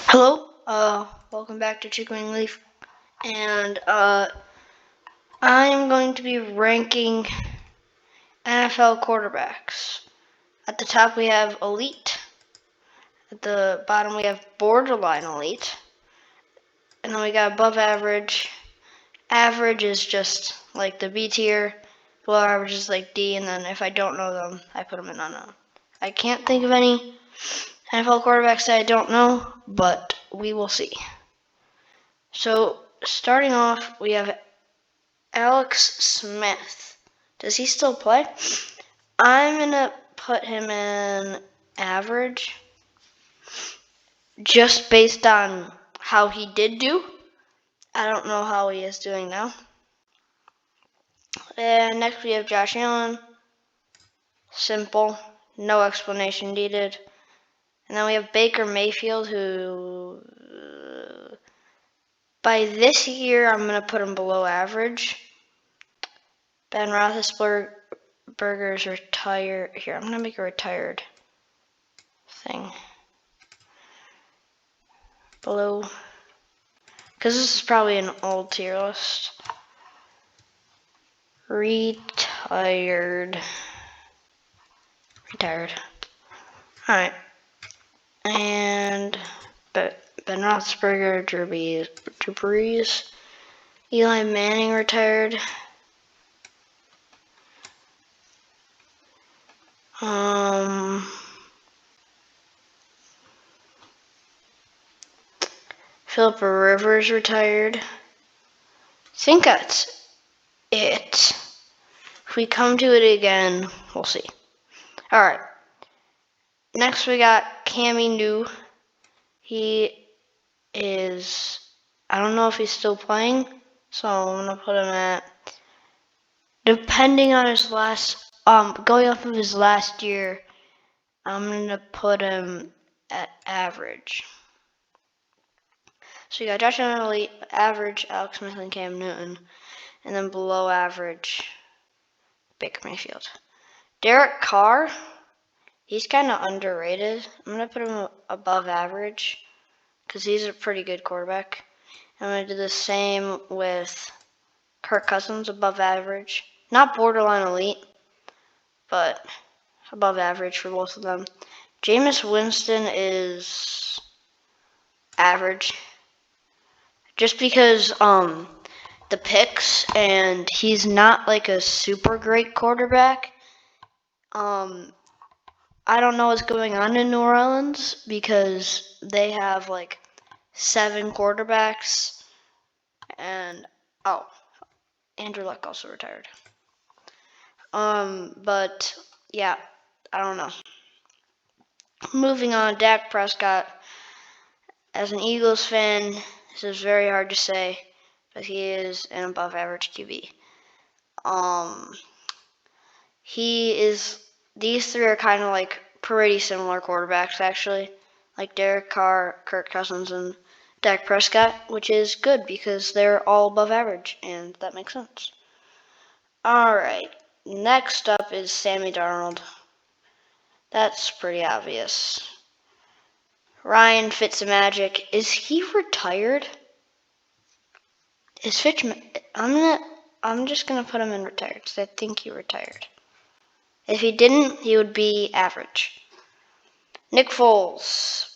Hello, welcome back to Chickenwingleaf, and I am going to be ranking NFL quarterbacks. At the top we have elite, at the bottom we have borderline elite, and then we got above average. Average is just like the B tier, below average is like D, and then if I don't know them, I put them in unknown. I can't think of any NFL quarterbacks that I don't know, but we will see. So, starting off, we have Alex Smith. Does he still play? I'm going to put him in average just based on how he did do. I don't know how he is doing now. And next we have Josh Allen. Simple. No explanation needed. And then we have Baker Mayfield, who by this year I'm going to put him below average. Ben Roethlisberger's retired. Here, I'm going to make a retired thing. Below. Because this is probably an old tier list. Retired. Alright. And Ben Roethlisberger, Drew Brees. Eli Manning retired. Philip Rivers retired. I think that's it. If we come to it again, we'll see. Alright. Next we got Cammy New. He is, I don't know if he's still playing, so I'm going to put him at, depending on his last, going off of his last year, I'm going to put him at average. So you got Josh Allen elite, average, Alex Smith and Cam Newton, and then below average, Baker Mayfield. Derek Carr, he's kind of underrated. I'm going to put him above average because he's a pretty good quarterback. I'm going to do the same with Kirk Cousins, above average. Not borderline elite, but above average for both of them. Jameis Winston is average. Just because the picks, and he's not like a super great quarterback. I don't know what's going on in New Orleans because they have like 7 quarterbacks, and Andrew Luck also retired. But yeah, I don't know. Moving on, Dak Prescott. As an Eagles fan, this is very hard to say, but he is an above average QB. These three are kind of like pretty similar quarterbacks, actually, like Derek Carr, Kirk Cousins, and Dak Prescott, which is good because they're all above average, and that makes sense. Alright, next up is Sammy Darnold. That's pretty obvious. Ryan Fitzmagic, is he retired? I'm just gonna put him in retired because I think he retired. If he didn't, he would be average. Nick Foles.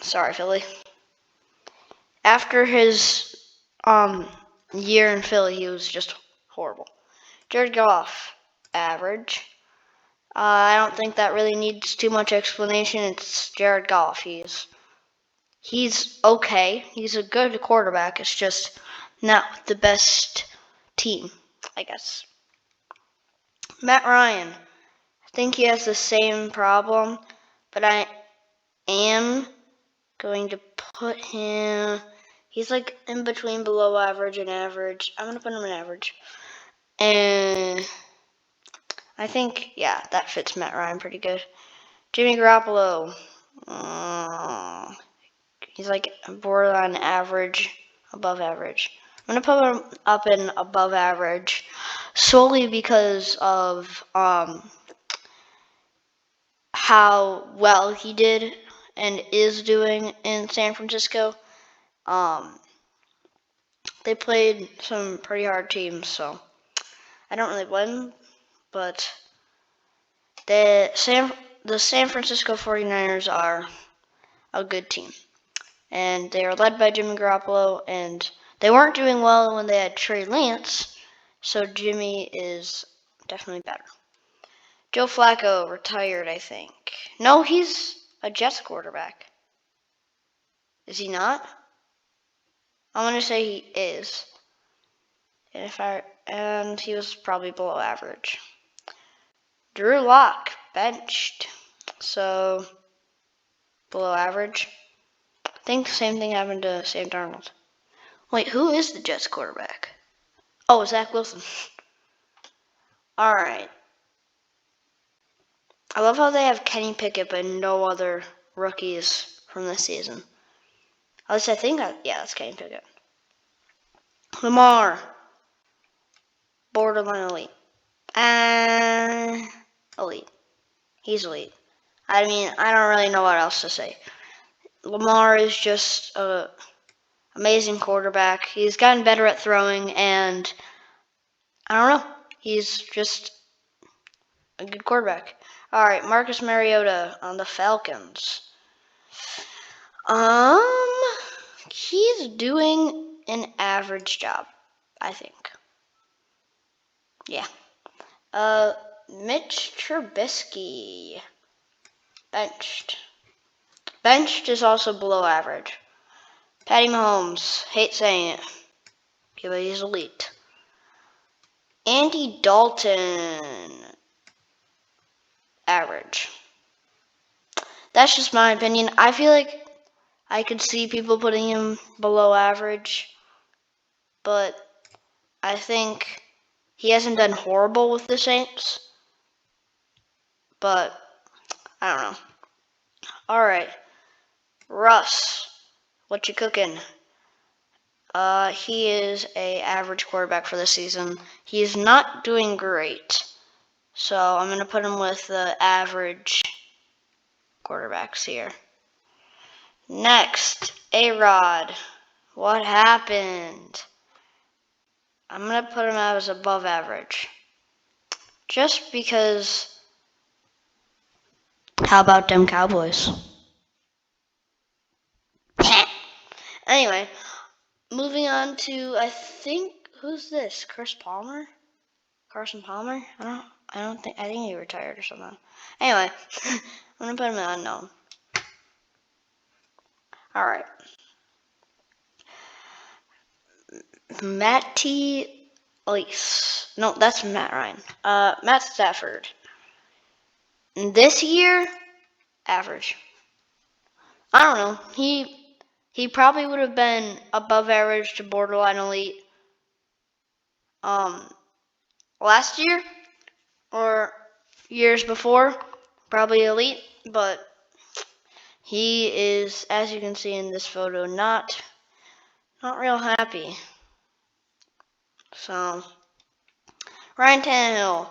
Sorry, Philly. After his year in Philly, he was just horrible. Jared Goff, average. I don't think that really needs too much explanation. It's Jared Goff. He's okay. He's a good quarterback. It's just not the best team, I guess. Matt Ryan. I think he has the same problem, but I am going to put him, he's like in between below average and average. I'm going to put him in average. And I think, yeah, that fits Matt Ryan pretty good. Jimmy Garoppolo. He's like borderline average, above average. I'm going to put him up in above average solely because of how well he did and is doing in San Francisco. They played some pretty hard teams, so I don't really blame them, but the San Francisco 49ers are a good team, and they are led by Jimmy Garoppolo, and they weren't doing well when they had Trey Lance, so Jimmy is definitely better. Joe Flacco retired, I think. No, he's a Jets quarterback. Is he not? I'm gonna say he is. And he was probably below average. Drew Lock benched, so below average. I think the same thing happened to Sam Darnold. Wait, who is the Jets quarterback? Oh, Zach Wilson. All right. I love how they have Kenny Pickett, but no other rookies from this season. At least I think that's Kenny Pickett. Lamar, borderline elite. Elite. He's elite. I mean, I don't really know what else to say. Lamar is just an amazing quarterback. He's gotten better at throwing, and I don't know. He's just a good quarterback. All right, Marcus Mariota on the Falcons. He's doing an average job, I think. Yeah. Mitch Trubisky benched. Benched is also below average. Patty Mahomes, hate saying it, but he's elite. Andy Dalton, average. That's just my opinion. I feel like I could see people putting him below average, but I think he hasn't done horrible with the Saints, but I don't know. All right, Russ, what you cooking? He is a average quarterback for the season. He's not doing great, so I'm going to put him with the average quarterbacks here. Next, A-Rod. What happened? I'm going to put him as above average. Just because, how about them Cowboys? Anyway, moving on to, I think, who's this? Carson Palmer? I think he retired or something. Anyway, I'm going to put him in unknown. Alright. Matty Elise. No, that's Matt Ryan. Matt Stafford. This year, average. I don't know. He probably would have been above average to borderline elite last year or years before, probably elite, but he is, as you can see in this photo, not real happy. So, Ryan Tannehill,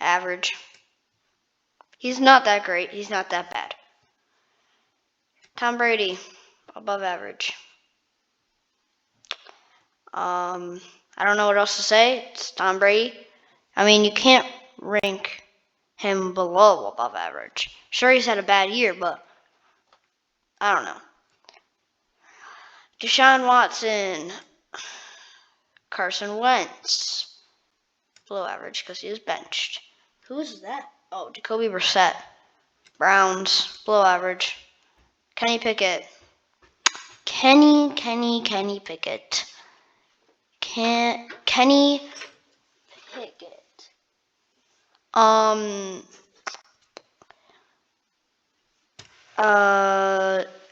average. He's not that great. He's not that bad. Tom Brady, above average. I don't know what else to say. It's Tom Brady. I mean, you can't rank him below above average. Sure, he's had a bad year, but I don't know. Deshaun Watson, Carson Wentz, below average because he was benched. Who is that? Oh, Jacoby Brissett, Browns, below average. Kenny Pickett. Kenny Pickett. Kenny Pickett.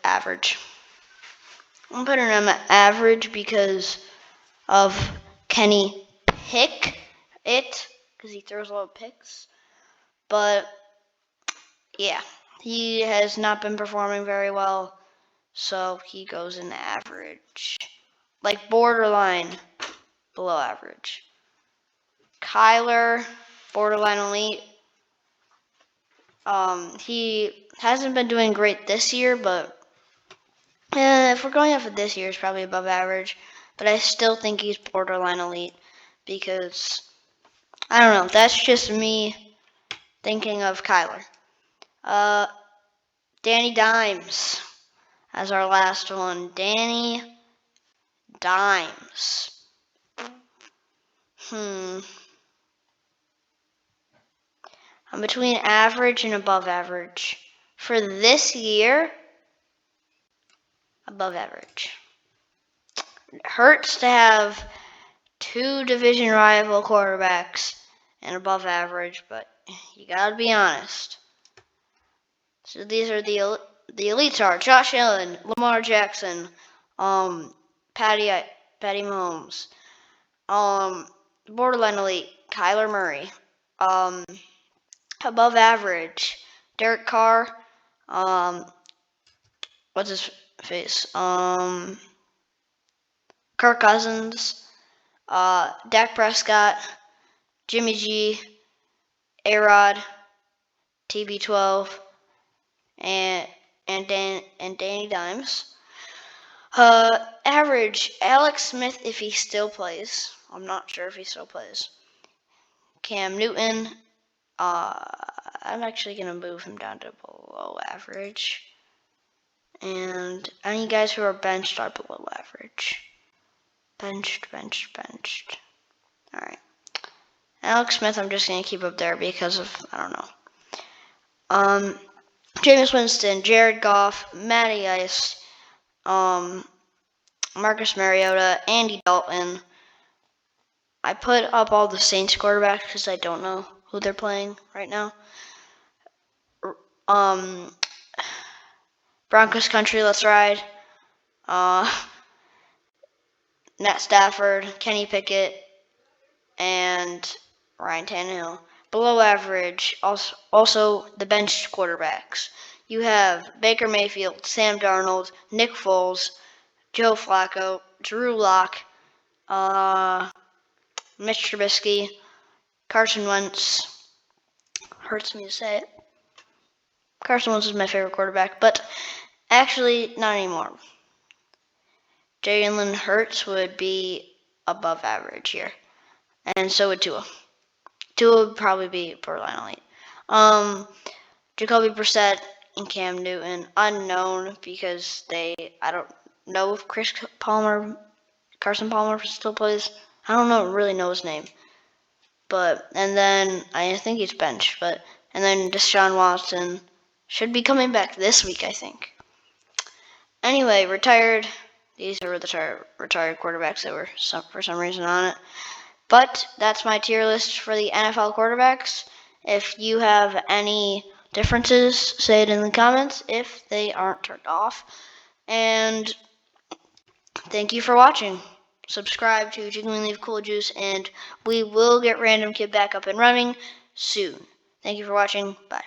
Average. I'm putting him at average because of Kenny Pickett, because he throws a lot of picks. But yeah, he has not been performing very well, so he goes in average, like borderline below average. Kyler, borderline elite. Hasn't been doing great this year, but if we're going off of this year, it's probably above average. But I still think he's borderline elite because, I don't know, that's just me thinking of Kyler. Danny Dimes as our last one. Danny Dimes. I'm between average and above average. For this year, above average. It hurts to have two division rival quarterbacks and above average, but you gotta be honest. So these are the elites are Josh Allen, Lamar Jackson, Patty Mahomes, borderline elite Kyler Murray, above average Derek Carr, what's his face, Kirk Cousins, Dak Prescott, Jimmy G, A-Rod, TB12, and Danny Dimes. Average Alex Smith if he still plays. I'm not sure if he still plays. Cam Newton. I'm actually gonna move him down to below average. And any guys who are benched are below average. Benched. Alright. Alex Smith, I'm just going to keep up there because of, I don't know. Jameis Winston, Jared Goff, Matty Ice, Marcus Mariota, Andy Dalton. I put up all the Saints quarterbacks because I don't know who they're playing right now. Broncos country, let's ride. Matt Stafford, Kenny Pickett, and Ryan Tannehill. Below average, also the benched quarterbacks. You have Baker Mayfield, Sam Darnold, Nick Foles, Joe Flacco, Drew Lock, Mitch Trubisky, Carson Wentz. Hurts me to say it. Carson Wentz is my favorite quarterback, but actually not anymore. Jalen Hurts would be above average here. And so would Tua. Tua would probably be borderline elite. Jacoby Brissett and Cam Newton, unknown because I don't know if Carson Palmer still plays. I don't really know his name. And then I think he's benched, and then Deshaun Watson should be coming back this week, I think. Anyway, retired. These are the retired quarterbacks that were for some reason on it. But that's my tier list for the NFL quarterbacks. If you have any differences, say it in the comments if they aren't turned off. And thank you for watching. Subscribe to Chickenwingleaf Cool Juice, and we will get Random Kid back up and running soon. Thank you for watching. Bye.